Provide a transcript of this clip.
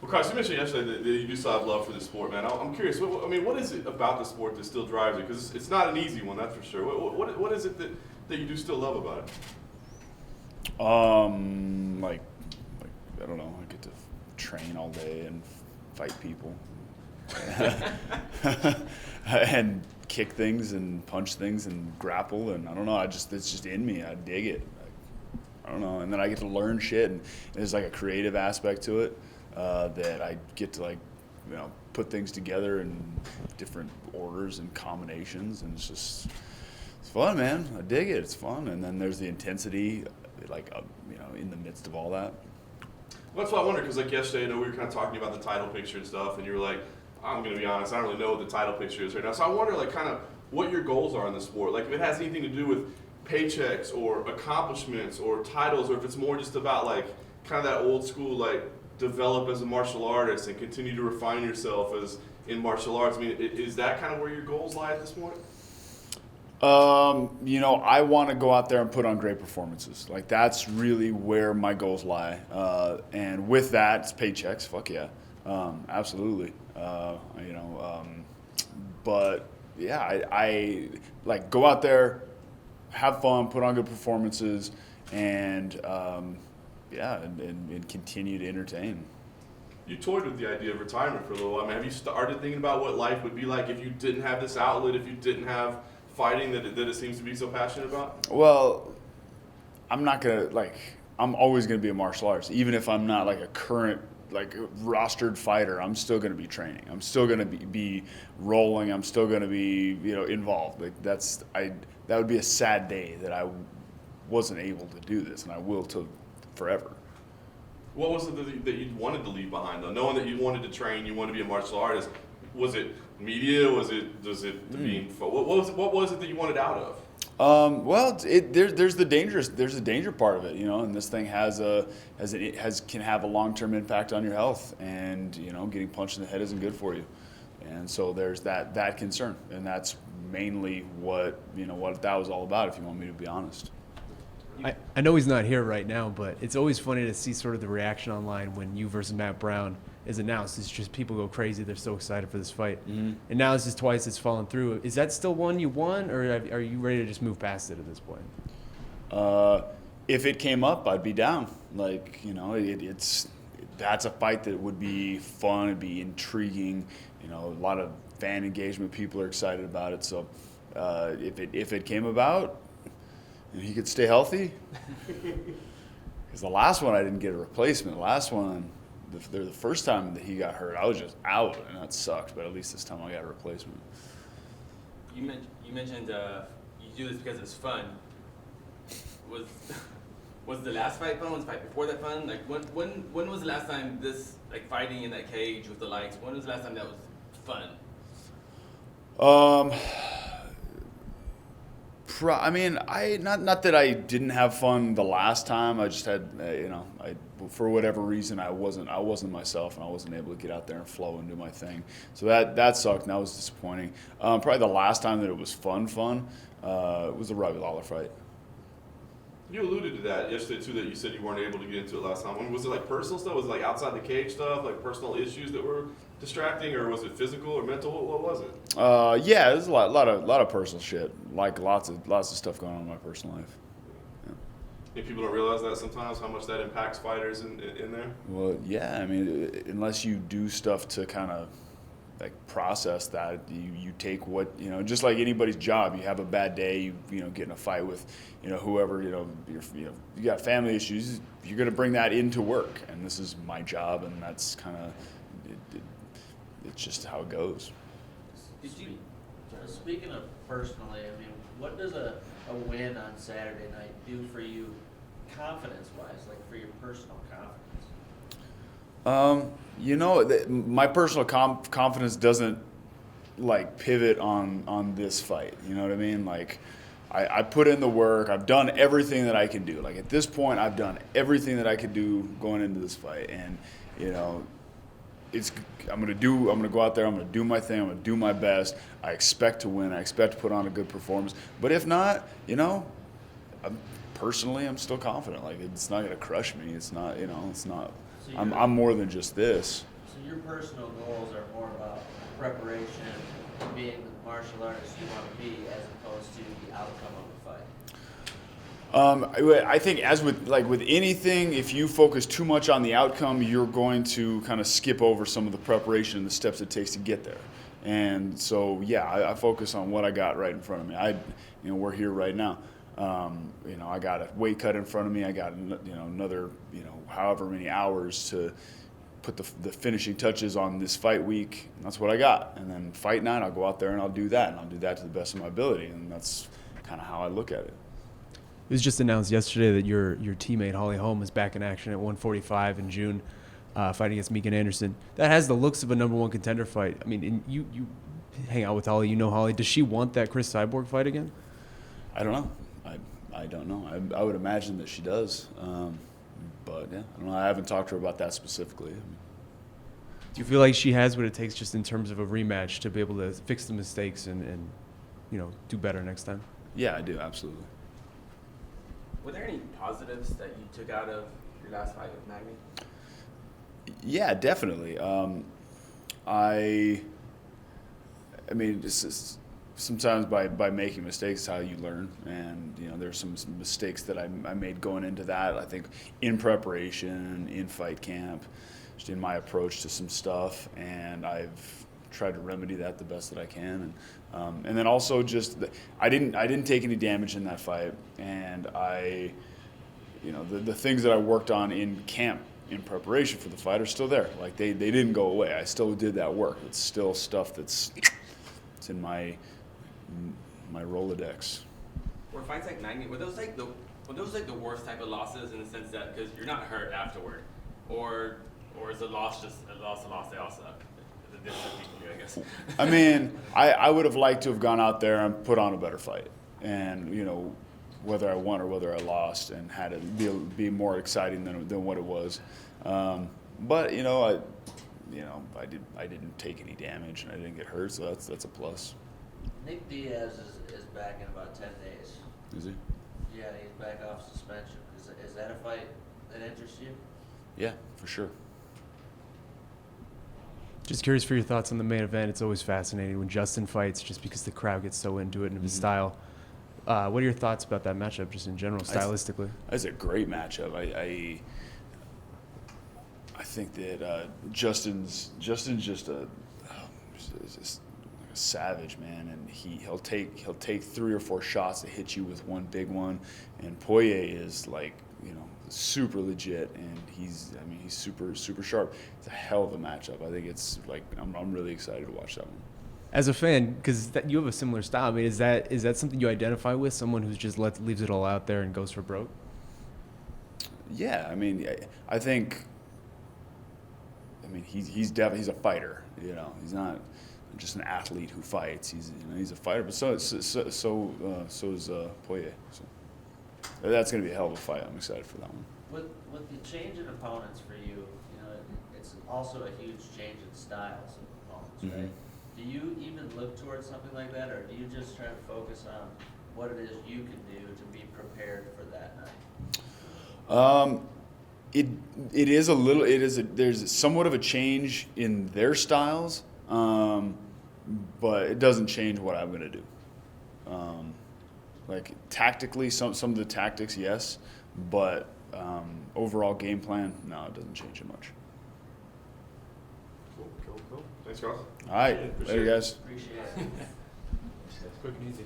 Well, Carson, you mentioned yesterday that you do still have love for the sport, man. I'm curious. What is it about the sport that still drives you? Because it's not an easy one, that's for sure. What is it that you do still love about it? Like I don't know. I get to train all day and fight people, and kick things and punch things and grapple, and I don't know. It's just in me. I dig it. I don't know. And then I get to learn shit, and there's like a creative aspect to it that I get to put things together in different orders and combinations, and it's fun, man. I dig it. It's fun, and then there's the intensity, in the midst of all that. Well, that's what I wonder, because like yesterday, we were kind of talking about the title picture and stuff, and you were like, I'm going to be honest, I don't really know what the title picture is right now. So I wonder, kind of what your goals are in the sport. Like, if it has anything to do with paychecks or accomplishments or titles, or if it's more just about, kind of that old school, develop as a martial artist and continue to refine yourself as in martial arts. I mean, is that kind of where your goals lie at this point? I want to go out there and put on great performances. Like, that's really where my goals lie. And with that, it's paychecks. Fuck yeah. Absolutely. But yeah, I like go out there, have fun, put on good performances, and and continue to entertain. You toyed with the idea of retirement for a little while. I mean, have you started thinking about what life would be like if you didn't have this outlet, if you didn't have fighting that it seems to be so passionate about? Well, I'm not gonna I'm always gonna be a martial artist, even if I'm not a current rostered fighter. I'm still gonna be training. I'm still gonna be rolling. I'm still gonna be involved. That would be a sad day that I wasn't able to do this, and I will to forever. What was it that you wanted to leave behind, though? Knowing that you wanted to train, you wanted to be a martial artist. Was it media? Was it being? What was it that you wanted out of? There's the danger part of it, and this thing can have a long-term impact on your health, and getting punched in the head isn't good for you, and so there's that concern, and that's mainly what that was all about, if you want me to be honest. I know he's not here right now, but it's always funny to see sort of the reaction online when you versus Matt Brown is announced. It's just people go crazy. They're so excited for this fight. Mm-hmm. And now this is twice it's fallen through. Is that still one you won, or are you ready to just move past it at this point? If it came up, I'd be down. That's a fight that would be fun. It'd be intriguing. A lot of fan engagement. People are excited about it. So if it came about, and he could stay healthy, because the last one I didn't get a replacement. The last one, the first time that he got hurt, I was just out, and that sucked. But at least this time I got a replacement. You mentioned you do this because it's fun. Was the last fight fun? Was the fight before that fun? When was the last time this fighting in that cage with the lights? When was the last time that was fun? Not that I didn't have fun the last time. I just had, for whatever reason, I wasn't myself, and I wasn't able to get out there and flow and do my thing. So that sucked, and that was disappointing. Probably the last time that it was fun, was the Robbie Lawler fight. You alluded to that yesterday too. That you said you weren't able to get into it last time. Was it personal stuff? Was it outside the cage stuff, personal issues that were distracting, or was it physical or mental? What was it? Yeah, there's a lot of personal shit. Lots of stuff going on in my personal life. Yeah. And people don't realize that sometimes, how much that impacts fighters in there. Well, yeah. I mean, unless you do stuff to kind of process that, you take what just like anybody's job. You have a bad day, you get in a fight with whoever, you got family issues, you're going to bring that into work, and this is my job, and that's kind of it's just how it goes. Speaking of personally, I mean, what does a win on Saturday night do for you confidence-wise, for your personal confidence? My personal confidence doesn't pivot on this fight. You know what I mean? I put in the work. I've done everything that I can do. At this point, I've done everything that I could do going into this fight, and I'm gonna go out there. I'm gonna do my thing. I'm gonna do my best. I expect to win. I expect to put on a good performance. But if not, I'm still confident. It's not gonna crush me. It's not. It's not. So I'm more than just this. So your personal goals are more about preparation, being the martial artist you want to be, as opposed to the outcome of the fight. I think as with anything, if you focus too much on the outcome, you're going to kind of skip over some of the preparation and the steps it takes to get there. And so, yeah, I focus on what I got right in front of me. We're here right now. I got a weight cut in front of me. I got another however many hours to put the finishing touches on this fight week. And that's what I got. And then fight night, I'll go out there and I'll do that, and I'll do that to the best of my ability. And that's kind of how I look at it. It was just announced yesterday that your teammate Holly Holm is back in action at 145 in June, fighting against Megan Anderson. That has the looks of a #1 contender fight. I mean, and you hang out with Holly, you know Holly. Does she want that Chris Cyborg fight again? I don't know. I don't know. I would imagine that she does. But yeah, I don't know. I haven't talked to her about that specifically. Do you feel like she has what it takes just in terms of a rematch to be able to fix the mistakes and do better next time? Yeah, I do, absolutely. Were there any positives that you took out of your last fight with Magni? Yeah, definitely. I mean, sometimes by making mistakes is how you learn, and there's some mistakes that I made going into that. I think in preparation, in fight camp, just in my approach to some stuff, and I've tried to remedy that the best that I can, and then also just I didn't take any damage in that fight, and the things that I worked on in camp in preparation for the fight are still there. Like they didn't go away. I still did that work. It's still stuff it's in my Rolodex. Were fights like Magni, were those like the worst type of losses in the sense that because you're not hurt afterward, or is a loss just a loss? They all suck. The difference between you, I guess. I mean, I would have liked to have gone out there and put on a better fight, and whether I won or whether I lost, and had it be more exciting than what it was. But I didn't take any damage and I didn't get hurt, so that's a plus. Nick Diaz is back in about 10 days. Is he? Yeah, he's back off suspension. Is that a fight that interests you? Yeah, for sure. Just curious for your thoughts on the main event. It's always fascinating when Justin fights, just because the crowd gets so into it and his style. What are your thoughts about that matchup, just in general, stylistically? That's a great matchup. I think that Justin's just a savage, man, and he'll take 3 or 4 shots to hit you with one big one, and Poirier is super legit, and he's super sharp. It's a hell of a matchup. I think it's I'm really excited to watch that one. As a fan, because you have a similar style, I mean, is that something you identify with? Someone who's just leaves it all out there and goes for broke? Yeah, I mean, I think. He's definitely a fighter. He's not just an athlete who fights. He's a fighter, but so is Poirier. So that's going to be a hell of a fight. I'm excited for that one. With the change in opponents for you, it's also a huge change in styles of opponents, right? Do you even look towards something like that, or do you just try to focus on what it is you can do to be prepared for that night? There's somewhat of a change in their styles, but it doesn't change what I'm going to do. Tactically, some of the tactics, yes, but overall game plan, no, it doesn't change it much. Cool. Thanks, Carl. All right, later, guys. Appreciate it. Quick and easy.